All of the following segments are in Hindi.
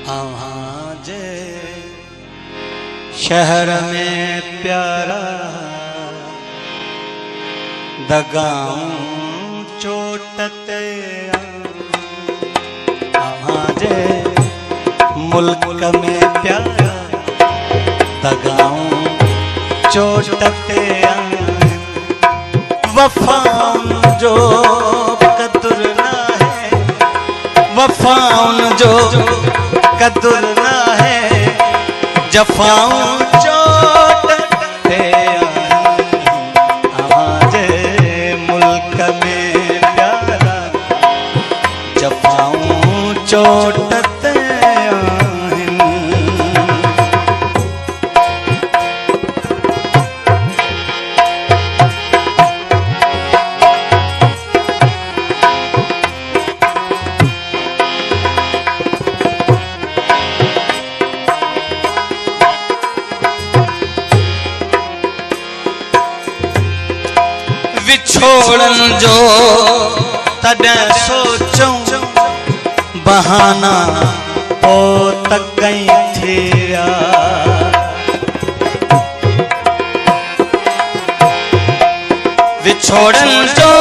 आवाज शहर में प्यारा दगाऊं चोटते आवाज मुल्क में प्यारा दगाऊं चोटते वफाउन जो कदर ना है, वफाउन जो कदर ना है, जफाऊं चोटते आवाज मुल्क में प्यारा जफाऊं चोटते छोड़न जो तॾहिं सोचूं बहाना ओ त कई थिया विछोड़न जो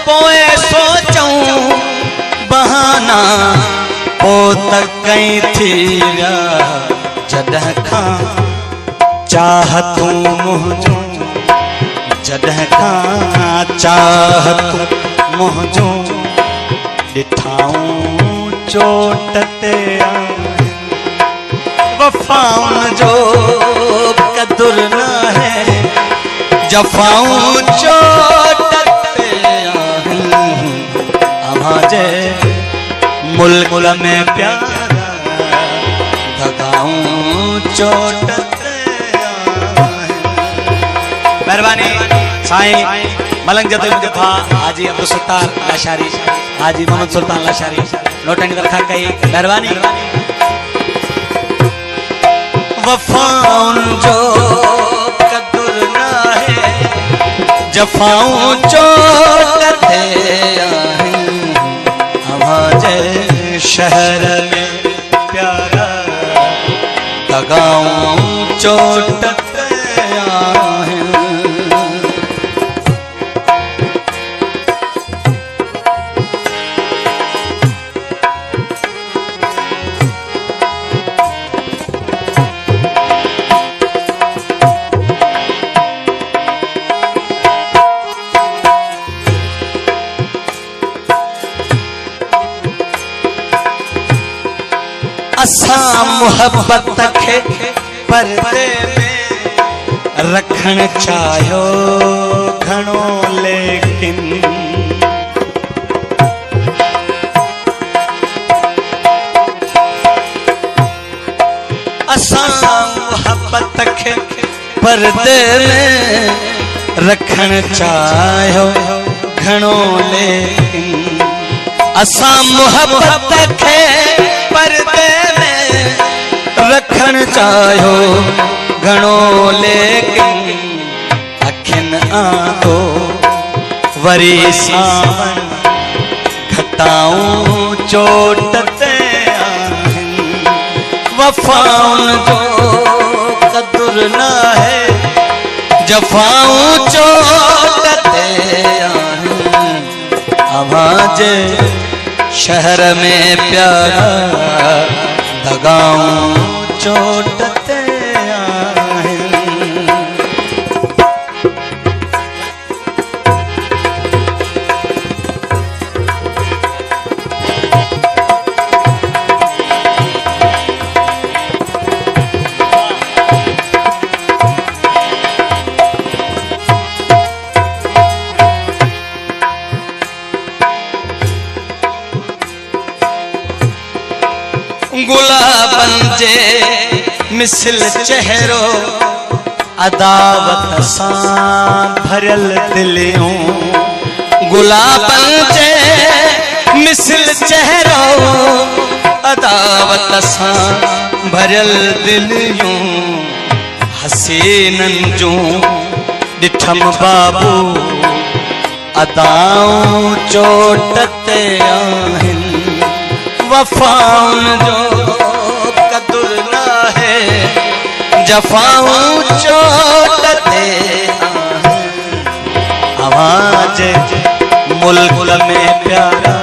पोइ सोचूं बहाना ओ त कई थिया जॾहिं खां चाहतूं मुंहिंजूं जॾहिं खां चाहत मुंहिंजूं ॾिठाऊं चोटते वफाउन जो कदर न है, जफाऊं चोटते आवाज मुल्क में प्यारा दगाऊं चोटते। मेहरबानी साईं मलंग जदोई मुझे भा हाजी अब्दुल सत्तार लाशारी हाजी मोहम्मद सुल्तान लाशारी नोटंग रखा कई मेहरबानी। वफाउन जो कदर ना है, जफाऊं चोटते आवाज शहर में प्यारा दगाऊं चोटते असां मोहब्बत खे पर्दे में रखण चाहियो घणो लेकिन असां मोहब्बत खे पर्दे में रखण चाहियो घणो लेकिन असां मोहब्बत खे पर्दे में रखण चाहियो घणो लेकिन अखिन आंखो वरी सावन घटाऊं चोटते वफाउन जो कदर ना है, जफाऊं चोटते आवाज शहर में प्यारा दगाऊं चोटते गुलाबन जे मिसल चेहरो अदावत सां भरियल दिलियूं गुलाबन जे मिसल चेहरो अदावत सां भरियल दिलियूं हसीनन जूं ॾिठम बाबू अदाऊं चोटते आहिनि वफाउन जो जफाऊं चोट दे आवाज मुल्क में प्यारा